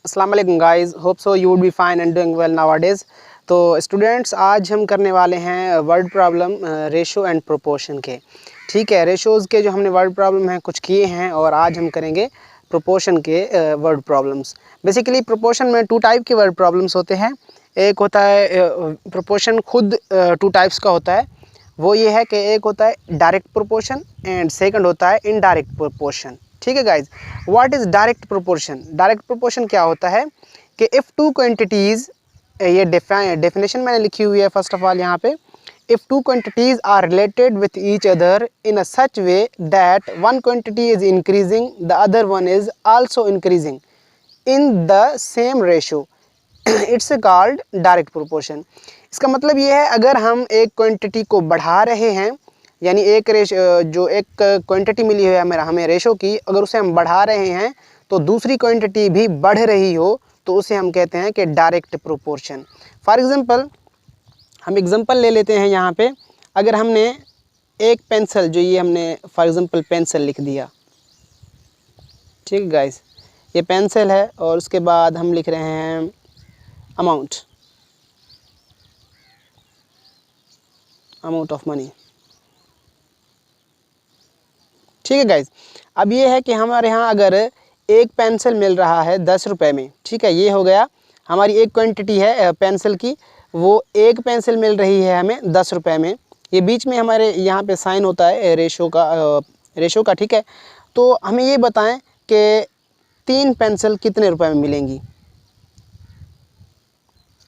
अस्सलाम वालेकुम guys, hope so you would be fine and doing well nowadays. तो students, आज हम करने वाले हैं word problem ratio and proportion के। ठीक है, रेशोज़ के जो हमने वर्ड प्रॉब्लम हैं कुछ किए हैं और आज हम करेंगे प्रोपोर्शन के वर्ड प्रॉब्लम्स। बेसिकली प्रोपोर्शन में टू टाइप के वर्ड प्रॉब्लम्स होते हैं। एक होता है प्रोपोर्शन खुद टू टाइप्स का होता है, वो ये है कि एक होता है डायरेक्ट प्रोपोर्शन एंड सेकंड होता है इनडायरेक्ट प्रोपोर्शन। ठीक है guys, what is direct proportion? Direct proportion क्या होता है कि इफ़ टू क्वांटिटीज़, ये डेफिनेशन मैंने लिखी हुई है फर्स्ट ऑफ ऑल यहाँ पे। If two quantities are related with each other in a such way that one quantity is increasing the other one is also increasing in the same ratio, it's called direct proportion. इसका मतलब ये है, अगर हम एक quantity को बढ़ा रहे हैं, यानी एक जो एक क्वांटिटी मिली है हमें रेशो की, अगर उसे हम बढ़ा रहे हैं तो दूसरी क्वांटिटी भी बढ़ रही हो तो उसे हम कहते हैं कि डायरेक्ट प्रोपोर्शन। फॉर एग्जांपल, हम एग्जांपल ले लेते हैं यहाँ पे। अगर हमने एक पेंसिल, जो ये हमने फॉर एग्जांपल पेंसिल लिख दिया, ठीक है गाइस, ये पेंसिल है और उसके बाद हम लिख रहे हैं अमाउंट ऑफ मनी। ठीक है गाइज, अब ये है कि हमारे यहाँ अगर एक पेंसिल मिल रहा है 10 रुपये में, ठीक है, ये हो गया हमारी एक क्वांटिटी है पेंसिल की, वो एक पेंसिल मिल रही है हमें 10 रुपये में। ये बीच में हमारे यहाँ पे साइन होता है रेशो का, ठीक है। तो हमें ये बताएं कि 3 पेंसिल कितने रुपए में मिलेंगी।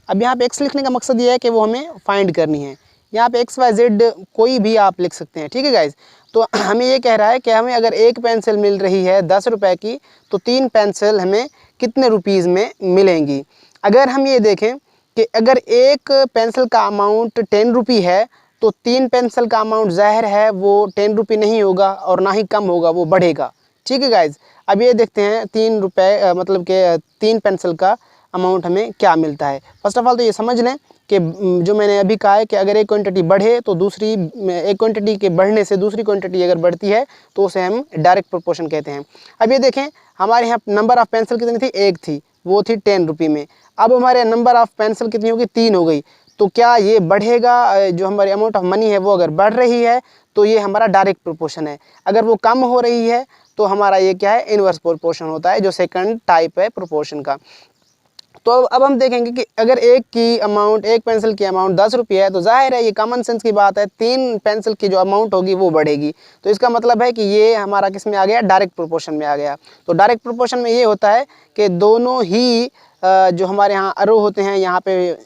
अब यहाँ पे एक्स लिखने का मकसद ये है कि वो हमें फाइंड करनी है। यहाँ पे एक्स वाई जेड कोई भी आप लिख सकते हैं, ठीक है गाइज। तो हमें ये कह रहा है कि हमें अगर एक पेंसिल मिल रही है 10 रुपये की, तो 3 पेंसिल हमें कितने रुपीज़ में मिलेंगी। अगर हम ये देखें कि अगर एक पेंसिल का अमाउंट 10 रुपये है तो 3 पेंसिल का अमाउंट ज़ाहिर है वो 10 रुपये नहीं होगा और ना ही कम होगा, वो बढ़ेगा। ठीक है गाइज, अब ये देखते हैं 3 रुपये मतलब कि 3 पेंसिल का अमाउंट हमें क्या मिलता है। फर्स्ट ऑफ ऑल तो ये समझ लें कि जो मैंने अभी कहा है कि अगर एक क्वांटिटी बढ़े तो दूसरी, एक क्वांटिटी के बढ़ने से दूसरी क्वांटिटी अगर बढ़ती है तो उसे हम डायरेक्ट प्रोपोर्शन कहते हैं। अब ये देखें, हमारे यहाँ नंबर ऑफ़ पेंसिल कितनी थी? एक थी, वो थी 10 रुपये में। अब हमारे नंबर ऑफ़ पेंसिल कितनी होगी? 3 हो गई। तो क्या ये बढ़ेगा? जो हमारी अमाउंट ऑफ मनी है वो अगर बढ़ रही है तो ये हमारा डायरेक्ट प्रोपोर्शन है। अगर वो कम हो रही है तो हमारा ये क्या है? इनवर्स प्रोपोर्शन होता है, जो सेकंड टाइप है प्रोपोर्शन का। तो अब हम देखेंगे कि अगर एक पेंसिल की अमाउंट 10 रुपये है तो जाहिर है, ये कॉमन सेंस की बात है, 3 पेंसिल की जो अमाउंट होगी वो बढ़ेगी। तो इसका मतलब है कि ये हमारा किस में आ गया? डायरेक्ट प्रोपोर्शन में आ गया। तो डायरेक्ट प्रोपोर्शन में ये होता है कि दोनों ही जो हमारे यहाँ अरो होते हैं, यहाँ पे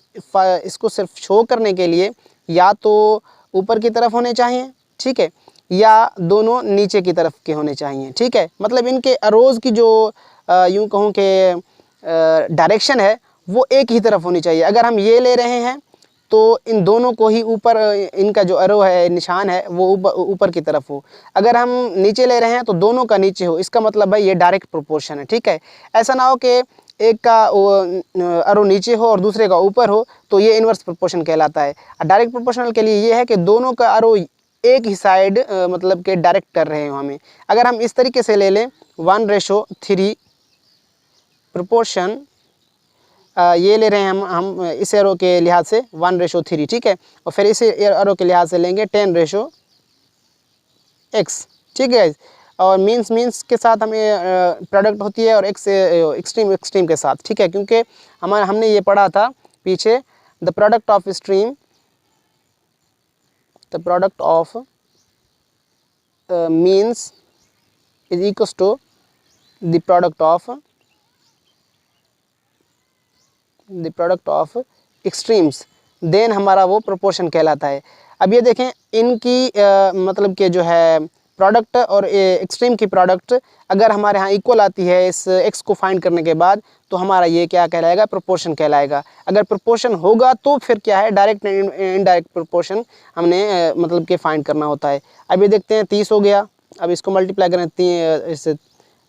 इसको सिर्फ शो करने के लिए या तो ऊपर की तरफ होने चाहिए, ठीक है, या दोनों नीचे की तरफ के होने चाहिए। ठीक है, मतलब इनके अरोज़ की जो यूँ कहूँ कि डायरेक्शन है वो एक ही तरफ होनी चाहिए। अगर हम ये ले रहे हैं तो इन दोनों को ही ऊपर, इनका जो एरो है, निशान है, वो ऊपर की तरफ हो। अगर हम नीचे ले रहे हैं तो दोनों का नीचे हो। इसका मतलब है ये डायरेक्ट प्रोपोर्शन है। ठीक है, ऐसा ना हो कि एक का एरो नीचे हो और दूसरे का ऊपर हो, तो ये इन्वर्स प्रोपोर्शन कहलाता है। डायरेक्ट प्रोपोर्शनल के लिए ये है कि दोनों का एरो एक ही साइड मतलब कि डायरेक्ट कर रहे हो हमें। अगर हम इस तरीके से ले लें 1:3 प्रोपोर्शन, ये ले रहे हैं हम इस एरो के लिहाज से 1:3, ठीक है, और फिर इस एरो के लिहाज से लेंगे 10:x, ठीक है। और मीन्स के साथ हमें प्रोडक्ट होती है और एक्सट्रीम के साथ, ठीक है, क्योंकि हमने ये पढ़ा था पीछे, the product of means is equals to the product of extremes, then हमारा वो प्रोपोर्शन कहलाता है। अब ये देखें, इनकी मतलब कि जो है प्रोडक्ट और एक्सट्रीम की प्रोडक्ट अगर हमारे यहाँ इक्वल आती है इस एक्स को फाइंड करने के बाद, तो हमारा ये क्या कहलाएगा? प्रोपोर्शन कहलाएगा। अगर प्रोपोर्शन होगा तो फिर क्या है? डायरेक्ट इनडायरेक्ट प्रोपोर्शन हमने मतलब कि फाइंड करना होता है। अब ये देखते हैं 30 हो गया। अब इसको मल्टीप्लाई करें,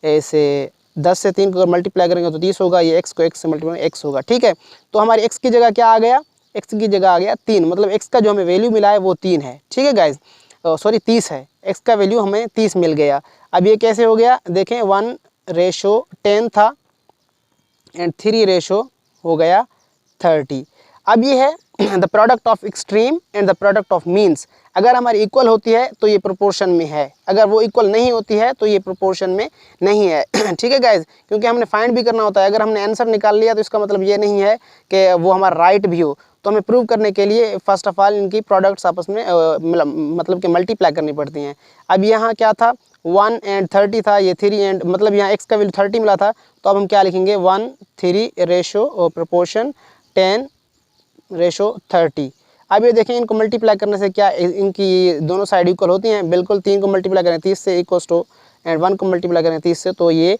इसे 10 से 3 को अगर मल्टीप्लाई करेंगे तो 30 होगा। ये x को x से मल्टीप्लाई x होगा, ठीक है। तो हमारे x की जगह क्या आ गया? x की जगह आ गया 3, मतलब x का जो हमें वैल्यू मिला है वो 3 है, ठीक है गाइज, सॉरी 30 है। x का वैल्यू हमें 30 मिल गया। अब ये कैसे हो गया? देखें 1:10 था, एंड 3 रेशो हो गया 30। अब ये है the product of extreme and the product of means. अगर हमारी इक्वल होती है तो ये प्रोपोर्शन में है, अगर वो इक्वल नहीं होती है तो ये प्रोपोर्शन में नहीं है। ठीक है गाइज, क्योंकि हमने फाइंड भी करना होता है। अगर हमने आंसर निकाल लिया तो इसका मतलब ये नहीं है कि वो हमारा राइट भी हो। तो हमें प्रूव करने के लिए फर्स्ट ऑफ ऑल इनकी प्रोडक्ट्स आपस में मतलब कि मल्टीप्लाई करनी पड़ती हैं। अब यहाँ क्या था, 1 एंड 30 था, ये 3 एंड मतलब यहाँ x का वैल्यू 30 मिला था, तो अब हम क्या लिखेंगे 1 3 रेशो प्रोपोर्शन 10 रेशो 30। अब ये देखें इनको मल्टीप्लाई करने से क्या इनकी दोनों साइड इक्वल होती हैं, बिल्कुल। 3 को मल्टीप्लाई करें 30 से इक्वल टू एंड 1 को मल्टीप्लाई करें 30 से, तो ये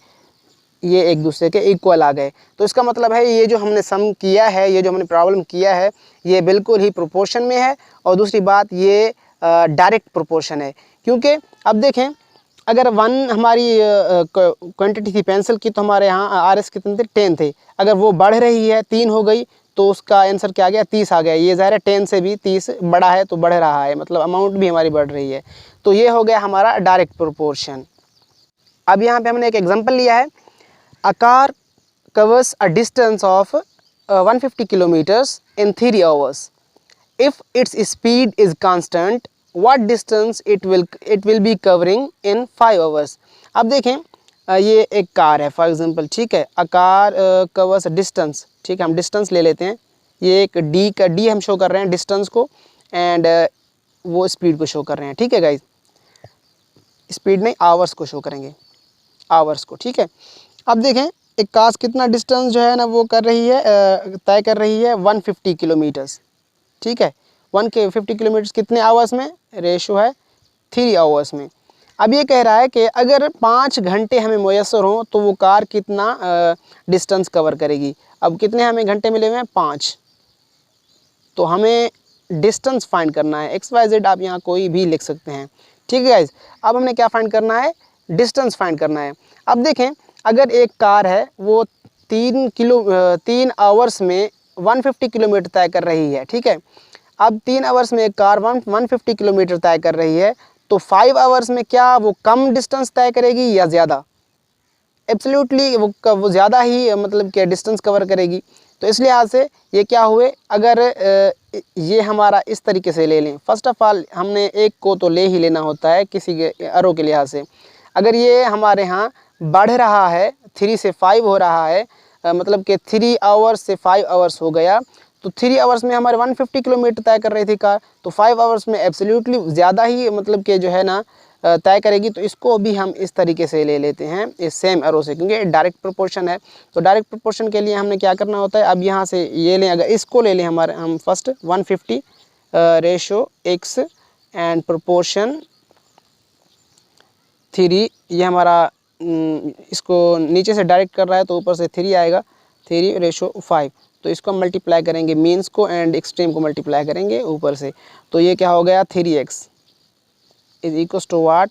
एक दूसरे के इक्वल आ गए। तो इसका मतलब है ये जो हमने सम किया है, ये जो हमने प्रॉब्लम किया है, ये बिल्कुल ही प्रोपोर्शन में है। और दूसरी बात ये डायरेक्ट प्रोपोर्शन है, क्योंकि अब देखें अगर 1 हमारी क्वांटिटी थी पेंसिल की, तो हमारे यहाँ RS कितने थे 10 थे। अगर वो बढ़ रही है 3 हो गई तो उसका आंसर क्या आ गया 30 आ गया। ये ज़ाहिर है 10 से भी 30 बड़ा है तो बढ़ रहा है, मतलब अमाउंट भी हमारी बढ़ रही है। तो ये हो गया हमारा डायरेक्ट प्रोपोर्शन। अब यहाँ पे हमने एक एग्जांपल लिया है, a car covers a distance of 150 kilometers in 3 hours. If its speed is constant, what distance it will be covering in 5 hours. अब देखें ये एक कार है फॉर एग्जांपल, ठीक है। अ कार कवर्स डिस्टेंस, ठीक है, हम डिस्टेंस ले लेते हैं। ये एक डी हम शो कर रहे हैं डिस्टेंस को, एंड वो स्पीड को शो कर रहे हैं, ठीक है गाइज। स्पीड नहीं, आवर्स को शो करेंगे, आवर्स को, ठीक है। अब देखें एक कार कितना डिस्टेंस जो है ना वो कर रही है, तय कर रही है 150 किलोमीटर्स, ठीक है। 150 किलोमीटर्स कितने आवर्स में, रेशो है 3 आवर्स में। अब ये कह रहा है कि अगर 5 घंटे हमें मुयस्सर हों तो वो कार कितना डिस्टेंस कवर करेगी। अब कितने हमें घंटे मिले हुए हैं 5, तो हमें डिस्टेंस फाइंड करना है। XYZ आप यहाँ कोई भी लिख सकते हैं, ठीक है गाइज। अब हमने क्या फाइंड करना है, डिस्टेंस फाइंड करना है। अब देखें अगर एक कार है वो 3 आवर्स में 150 किलोमीटर तय कर रही है, ठीक है। अब 3 आवर्स में एक कार 150 किलोमीटर तय कर रही है, तो 5 आवर्स में क्या वो कम डिस्टेंस तय करेगी या ज़्यादा? एब्सोल्युटली वो ज़्यादा ही मतलब कि डिस्टेंस कवर करेगी। तो इस लिहाज से ये क्या हुए, अगर ये हमारा इस तरीके से ले लें, फर्स्ट ऑफ ऑल हमने एक को तो ले ही लेना होता है किसी के अरो के लिहाज से। अगर ये हमारे यहाँ बढ़ रहा है 3 से 5 हो रहा है, मतलब कि 3 आवर्स से 5 आवर्स हो गया, तो 3 आवर्स में हमारे 150 किलोमीटर तय कर रही थी कार, तो 5 आवर्स में एब्सोल्युटली ज़्यादा ही मतलब कि जो है ना तय करेगी। तो इसको भी हम इस तरीके से ले लेते हैं इस सेम एरो से, क्योंकि डायरेक्ट प्रोपोर्शन है। तो डायरेक्ट प्रोपोर्शन के लिए हमने क्या करना होता है, अब यहाँ से ये लें, अगर इसको ले लें हमारे हम first 150 ratio x and proportion 3, ये हमारा इसको नीचे से डायरेक्ट कर रहा है तो ऊपर से 3 आएगा, 3 रेशो 5। तो इसको मल्टीप्लाई करेंगे मीन्स को एंड एक्सट्रीम को मल्टीप्लाई करेंगे ऊपर से, तो ये क्या हो गया 3x इज इक्वल टू वाट,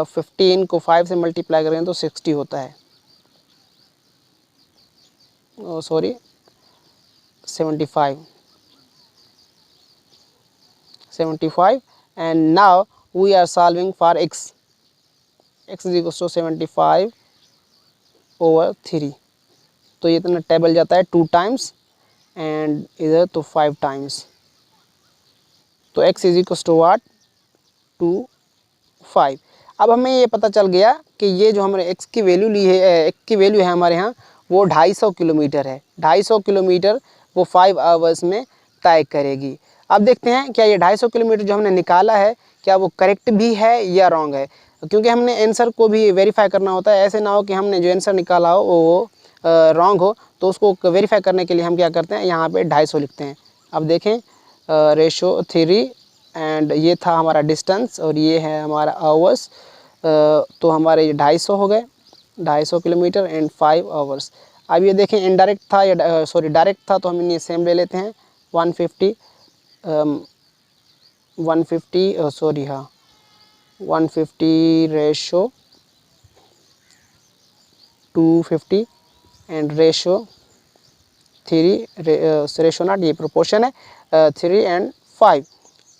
15 को 5 से मल्टीप्लाई करेंगे तो 60 होता है, sorry 75 and now we are solving for x is equal to 75 over 3। तो ये इतना टेबल जाता है 2 टाइम्स एंड इधर तो 5 टाइम्स, तो x इज इक्वल टू वाट 2 5। अब हमें ये पता चल गया कि ये जो हमने x की वैल्यू ली है, x की वैल्यू है हमारे यहाँ वो 250 किलोमीटर है। 250 किलोमीटर वो 5 आवर्स में तय करेगी। अब देखते हैं क्या ये 250 किलोमीटर जो हमने निकाला है क्या वो करेक्ट भी है या रॉन्ग है, क्योंकि हमने आंसर को भी वेरीफाई करना होता है। ऐसे ना हो कि हमने जो आंसर निकाला हो वो रॉन्ग हो, तो उसको वेरीफाई करने के लिए हम क्या करते हैं, यहाँ पे 250 लिखते हैं। अब देखें रेशो 3 एंड ये था हमारा डिस्टेंस और ये है हमारा आवर्स, तो हमारे 250 हो गए, 250 किलोमीटर एंड 5 आवर्स। अब ये देखें इनडायरेक्ट था या सॉरी डायरेक्ट था, तो हम इन्हें सेम ले लेते हैं 150 सॉरी हाँ 150 ratio 250 and ratio 3 ratio not, ये प्रोपोर्शन है 3 एंड 5।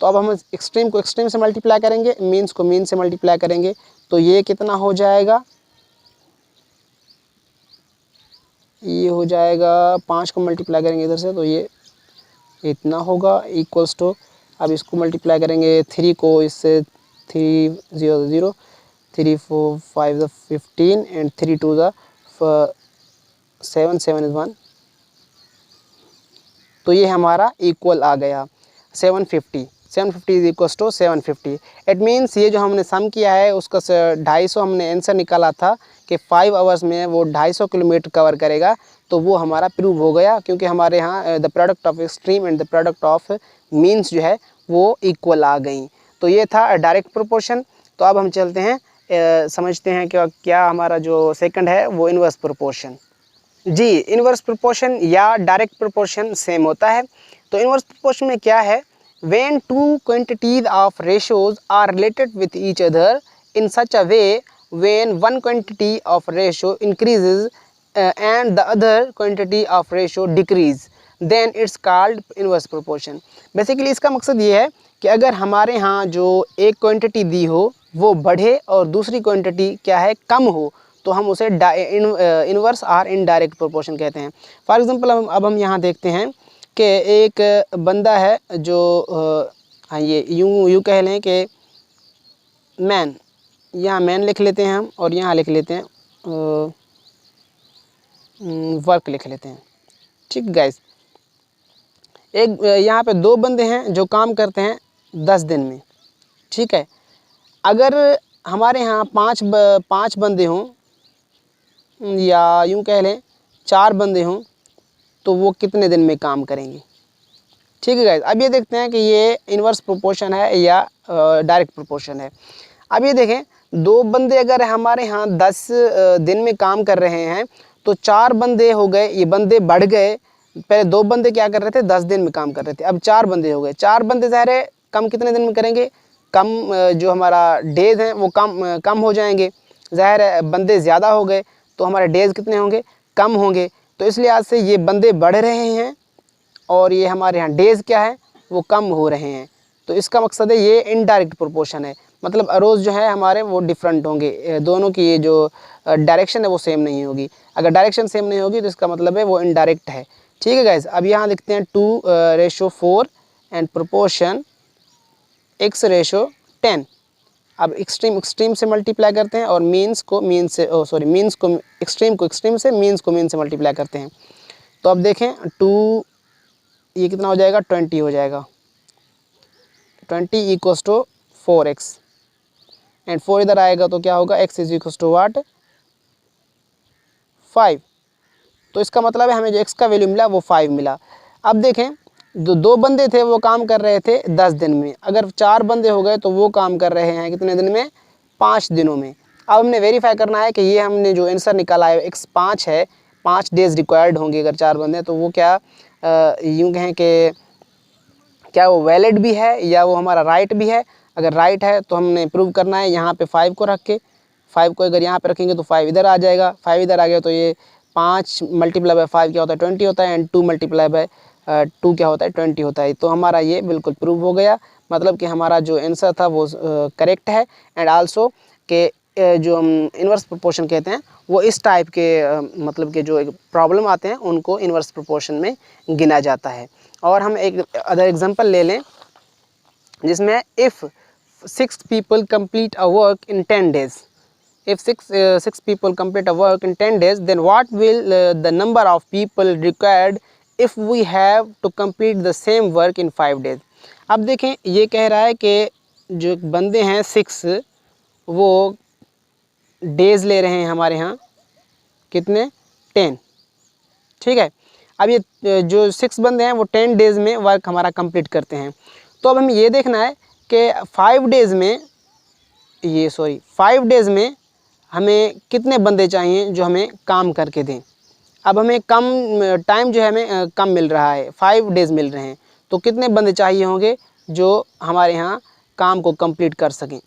तो अब हम एक्सट्रीम को एक्सट्रीम से मल्टीप्लाई करेंगे, मीन्स को मीन से मल्टीप्लाई करेंगे, तो ये कितना हो जाएगा, ये हो जाएगा 5 को मल्टीप्लाई करेंगे इधर से तो ये इतना होगा इक्वल्स टू, अब इसको मल्टीप्लाई करेंगे 3 को इससे, 3 0 0, 3 4 5 द 15 एंड 3 2 द 7 7 इज 1, तो ये हमारा इक्वल आ गया 750 is equals to 750। It means ये जो हमने सम किया है उसका 250 हमने आंसर निकाला था कि 5 आवर्स में वो 250 किलोमीटर कवर करेगा, तो वो हमारा प्रूव हो गया, क्योंकि हमारे यहाँ the product of extreme and the product of means जो है वो इक्वल आ गई। तो ये था डायरेक्ट प्रोपोर्शन। तो अब हम चलते हैं समझते हैं कि क्या हमारा जो सेकंड है वो इन्वर्स प्रोपोर्शन। जी, इन्वर्स प्रोपोर्शन या डायरेक्ट प्रोपोर्शन सेम होता है। तो इन्वर्स प्रोपोर्शन में क्या है, when two quantities of ratios are related with each other in such a way when one quantity of ratio increases and the other quantity of ratio decrease, then it's called inverse proportion। Basically इसका मकसद ये है कि अगर हमारे यहाँ जो एक क्वांटिटी दी हो वो बढ़े और दूसरी क्वांटिटी क्या है कम हो, तो हम उसे इन्वर्स और इनडायरेक्ट प्रोपोर्शन कहते हैं। फॉर एग्जांपल अब हम यहाँ देखते हैं कि एक बंदा है जो हाँ ये यूँ कह लें कि मैन, यहाँ मैन लिख लेते हैं हम और यहाँ लिख लेते हैं वर्क लिख लेते हैं। ठीक गाइस, एक यहाँ पे 2 बंदे हैं जो काम करते हैं 10 दिन में। ठीक है, अगर हमारे यहाँ 5 बंदे हों या यूँ कह लें 4 बंदे हों, तो वो कितने दिन में काम करेंगे। ठीक है गाइस, अब ये देखते हैं कि ये इन्वर्स प्रोपोर्शन है या डायरेक्ट प्रोपोर्शन है। अब ये देखें, 2 बंदे अगर हमारे यहाँ 10 दिन में काम कर रहे हैं तो 4 बंदे हो गए, ये बंदे बढ़ गए। पहले 2 बंदे क्या कर रहे थे, 10 दिन में काम कर रहे थे, अब 4 बंदे हो गए। 4 बंदे ज़ाहिर है कम कितने दिन में करेंगे, कम जो हमारा डेज हैं वो कम हो जाएंगे। ज़ाहिर है बंदे ज़्यादा हो गए तो हमारे डेज कितने होंगे, कम होंगे। तो इसलिए आज से ये बंदे बढ़ रहे हैं और ये हमारे यहाँ डेज क्या है वो कम हो रहे हैं। तो इसका मकसद है ये इनडायरेक्ट प्रोपोर्शन है, मतलब अरोज़ जो है हमारे वो डिफरेंट होंगे, दोनों की ये जो डायरेक्शन है वो सेम नहीं होगी। अगर डायरेक्शन सेम नहीं होगी तो इसका मतलब है वो इनडायरेक्ट है। ठीक है गाइज, अब यहाँ लिखते हैं 2:4 एंड प्रोपोर्शन x:10। अब एक्सट्रीम से मल्टीप्लाई करते हैं और मीन्स को एक्सट्रीम से, मीन्स को मीन से मल्टीप्लाई करते हैं। तो अब देखें 2 ये कितना हो जाएगा, 20 हो जाएगा। 20 इक्वल्स टू 4x एंड 4 इधर आएगा तो क्या होगा, x इज इक्वल्स टू वाट, 5। तो इसका मतलब है हमें जो x का वैल्यू मिला वो 5 मिला। अब देखें, जो 2 बंदे थे वो काम कर रहे थे 10 दिन में, अगर 4 बंदे हो गए तो वो काम कर रहे हैं कितने दिन में, 5 दिनों में। अब हमने वेरीफाई करना है कि ये हमने जो आंसर निकाला है x 5 है, 5 डेज़ रिक्वायर्ड होंगे अगर 4 बंदे, तो वो क्या यूँ कहें कि क्या वो वैलिड भी है या वो हमारा राइट भी है। अगर राइट है तो हमने प्रूव करना है यहाँ पे 5 को रख के, 5 को अगर यहाँ पे रखेंगे तो 5 इधर आ जाएगा, 5 इधर आ गया तो ये 5 मल्टीप्लाई बाय 5 क्या होता है, 20 होता है, एंड 2 मल्टीप्लाई बाय 2 क्या होता है, 20 होता है। तो हमारा ये बिल्कुल प्रूव हो गया, मतलब कि हमारा जो आंसर था वो करेक्ट है। एंड आल्सो कि जो हम इन्वर्स प्रोपोर्शन कहते हैं वो इस टाइप के मतलब कि जो प्रॉब्लम आते हैं उनको इन्वर्स प्रोपोर्शन में गिना जाता है। और हम एक अदर एग्जांपल ले लें जिसमें if 6 people complete a work in 10 days, if 6 people complete a work in 10 days, then what will the number of people required if we have to complete the same work in 5 days। अब देखें, ये कह रहा है कि जो बंदे हैं 6 वो डेज़ ले रहे हैं हमारे यहाँ कितने, 10। ठीक है, अब ये जो 6 बंदे हैं वो 10 डेज़ में वर्क हमारा कंप्लीट करते हैं। तो अब हमें ये देखना है कि 5 डेज़ में हमें कितने बंदे चाहिए जो हमें काम करके दें। अब हमें कम टाइम जो है हमें कम मिल रहा है, 5 डेज़ मिल रहे हैं, तो कितने बंदे चाहिए होंगे जो हमारे यहाँ काम को कंप्लीट कर सकें।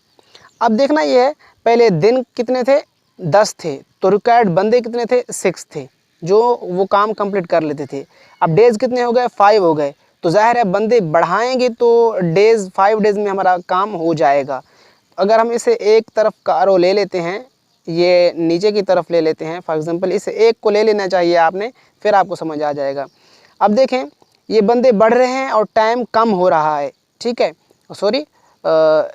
अब देखना ये है, पहले दिन कितने थे, 10 थे, तो रिक्वायर्ड बंदे कितने थे, 6 थे जो वो काम कंप्लीट कर लेते थे। अब डेज़ कितने हो गए, 5 हो गए, तो ज़ाहिर है बंदे बढ़ाएंगे तो डेज़ 5 डेज़ में हमारा काम हो जाएगा। अगर हम इसे एक तरफ का रो ले लेते हैं ये नीचे की तरफ ले लेते हैं। फॉर एग्जांपल इस एक को ले लेना चाहिए आपने, फिर आपको समझ आ जाएगा। अब देखें ये बंदे बढ़ रहे हैं और टाइम कम हो रहा है, ठीक है, सॉरी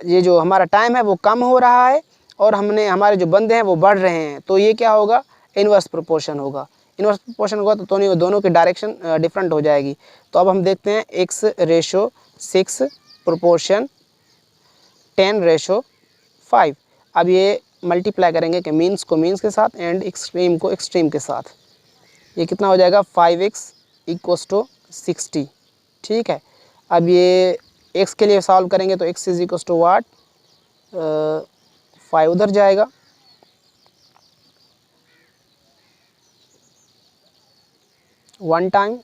ये जो हमारा टाइम है वो कम हो रहा है और हमारे जो बंदे हैं वो बढ़ रहे हैं, तो ये क्या होगा, इन्वर्स प्रोपोर्शन होगा। इन्वर्स प्रोपोर्शन होगा तो दोनों की डायरेक्शन डिफरेंट हो जाएगी। तो अब हम देखते हैं x/6 प्रोपोर्शन 10/5। अब ये मल्टीप्लाई करेंगे कि मीन्स को मीन्स के साथ एंड एक्सट्रीम को एक्सट्रीम के साथ। ये कितना हो जाएगा, 5x = 60, ठीक है। अब ये x के लिए सॉल्व करेंगे तो x = वाट, 5 उधर जाएगा, 1 टाइम,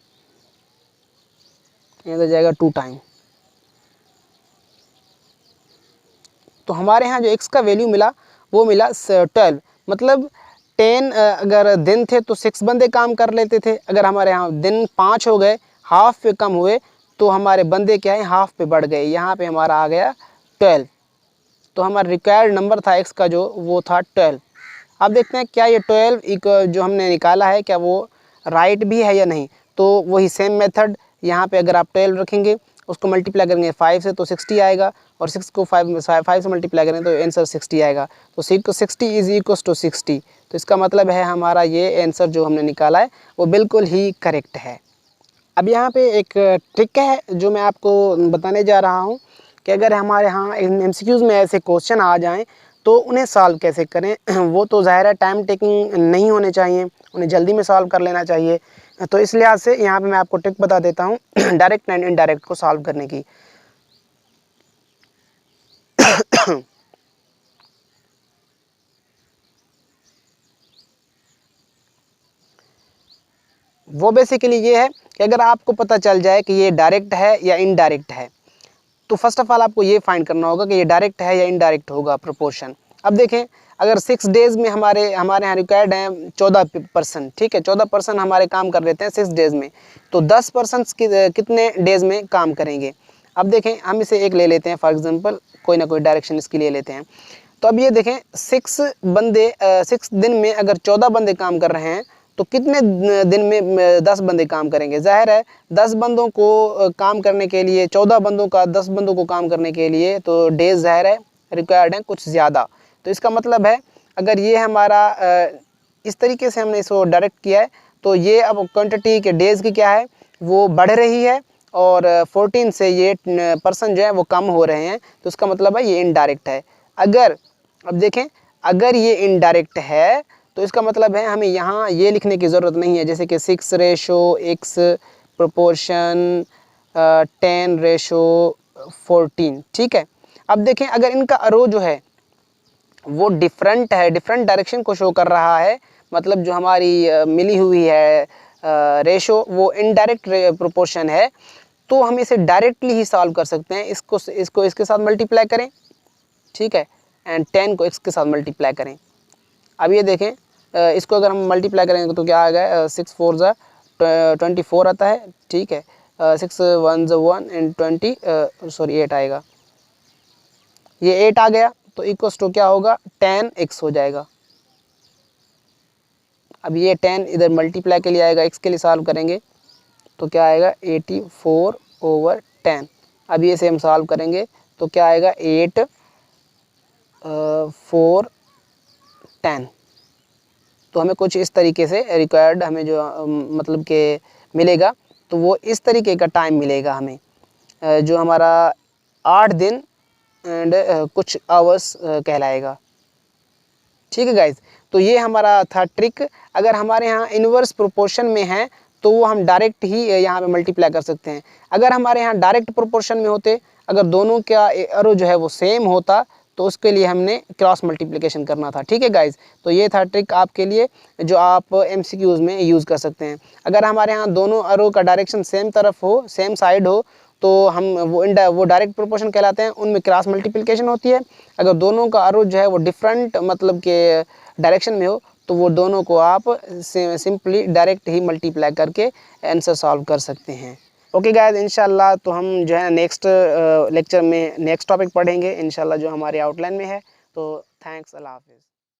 इधर जाएगा 2 टाइम। तो हमारे यहाँ जो x का वैल्यू मिला वो मिला 12। मतलब 10 अगर दिन थे तो 6 बंदे काम कर लेते थे। अगर हमारे यहाँ दिन 5 हो गए, हाफ पे कम हुए, तो हमारे बंदे क्या है, हाफ पे बढ़ गए। यहाँ पे हमारा आ गया 12। तो हमारा रिक्वायर्ड नंबर था x का जो, वो था 12। अब देखते हैं क्या ये 12 जो हमने निकाला है क्या वो राइट भी है या नहीं। तो वही सेम मेथड, यहाँ पे अगर आप 12 रखेंगे, उसको मल्टीप्लाई करेंगे 5 से तो 60 आएगा, और 6 को 5 से मल्टीप्लाई करें तो आंसर 60 आएगा। तो 60 = 60। तो इसका मतलब है हमारा ये आंसर जो हमने निकाला है वो बिल्कुल ही करेक्ट है। अब यहाँ पे एक ट्रिक है जो मैं आपको बताने जा रहा हूँ कि अगर हमारे यहाँ MCQs में ऐसे क्वेश्चन आ जाएं तो उन्हें सॉल्व कैसे करें। वो तो ज़ाहिर है टाइम टेकिंग नहीं होने चाहिए, उन्हें जल्दी में सॉल्व कर लेना चाहिए। तो इस लिहाज से यहाँ पे मैं आपको ट्रिक बता देता हूँ डायरेक्ट एंड इनडायरेक्ट को सॉल्व करने की। वो बेसिकली ये है कि अगर आपको पता चल जाए कि ये डायरेक्ट है या इनडायरेक्ट है, तो फर्स्ट ऑफ ऑल आपको ये फाइंड करना होगा कि ये डायरेक्ट है या इनडायरेक्ट होगा प्रोपोर्शन। अब देखें अगर 6 डेज़ में हमारे यहाँ रिक्वायर्ड हैं 14%, ठीक है, 14% हमारे काम कर लेते हैं 6 डेज़ में, तो 10% कितने डेज़ में काम करेंगे। अब देखें हम इसे एक ले लेते हैं, फॉर एग्जांपल कोई ना कोई डायरेक्शन इसके लिए लेते हैं। तो अब ये देखें 6 दिन में अगर 14 बंदे काम कर रहे हैं तो कितने दिन में 10 बंदे काम करेंगे। जाहिर है 10 बंदों को काम करने के लिए 14 बंदों का 10 बंदों को काम करने के लिए तो डेज जाहिर है रिक्वायर्ड हैं कुछ ज़्यादा। तो इसका मतलब है अगर ये हमारा इस तरीके से हमने इसको डायरेक्ट किया है तो ये अब क्वांटिटी के डेज़ की क्या है वो बढ़ रही है और 14 से ये % जो है वो कम हो रहे हैं। तो इसका मतलब है ये इनडायरेक्ट है। अगर अब देखें अगर ये इनडायरेक्ट है तो इसका मतलब है हमें यहाँ ये लिखने की ज़रूरत नहीं है, जैसे कि 6/x प्रोपोर्शन 10/14, ठीक है। अब देखें अगर इनका अरो जो है वो डिफरेंट है, डिफरेंट डायरेक्शन को शो कर रहा है, मतलब जो हमारी मिली हुई है रेशो वो इनडायरेक्ट प्रोपोर्शन है, तो हम इसे डायरेक्टली ही सॉल्व कर सकते हैं। इसको इसके साथ मल्टीप्लाई करें, ठीक है, एंड 10 को x के साथ मल्टीप्लाई करें। अब ये देखें इसको अगर हम मल्टीप्लाई करेंगे तो क्या आ गया, 6 4 24 आता है, ठीक है, 6 1 1 एंड 20 सॉरी 8 आएगा, ये 8 आ गया तो इक्वल्स टू क्या होगा 10x हो जाएगा। अब ये 10 इधर मल्टीप्लाई के लिए आएगा, x के लिए सॉल्व करेंगे तो क्या आएगा 84/10। अब ये से हम सॉल्व करेंगे तो क्या आएगा 8 4 10। तो हमें कुछ इस तरीके से रिक्वायर्ड हमें जो मतलब कि मिलेगा, तो वो इस तरीके का टाइम मिलेगा हमें जो हमारा 8 दिन एंड कुछ आवर्स कहलाएगा। ठीक है गाइज, तो ये हमारा था ट्रिक। अगर हमारे यहाँ इन्वर्स प्रोपोर्शन में है तो वो हम डायरेक्ट ही यहाँ पे मल्टीप्लाई कर सकते हैं। अगर हमारे यहाँ डायरेक्ट प्रोपोर्शन में होते, अगर दोनों का एरो जो है वो सेम होता तो उसके लिए हमने क्रॉस मल्टीप्लिकेशन करना था। ठीक है गाइज, तो ये था ट्रिक आपके लिए जो आप MCQs में यूज़ कर सकते हैं। अगर हमारे यहाँ दोनों एरो का डायरेक्शन सेम तरफ हो, सेम साइड हो, तो हम वो डायरेक्ट प्रोपोर्शन कहलाते हैं, उनमें क्रॉस मल्टीप्लिकेशन होती है। अगर दोनों का एरो जो है वो डिफरेंट मतलब के डायरेक्शन में हो तो वो दोनों को आप सिंपली डायरेक्ट ही मल्टीप्लाई करके आंसर सॉल्व कर सकते हैं। ओके गाइस, इंशाल्लाह तो हम जो है नेक्स्ट लेक्चर में नेक्स्ट टॉपिक पढ़ेंगे इंशाल्लाह जो हमारे आउटलाइन में है। तो थैंक्स, अल्लाह हाफिज़।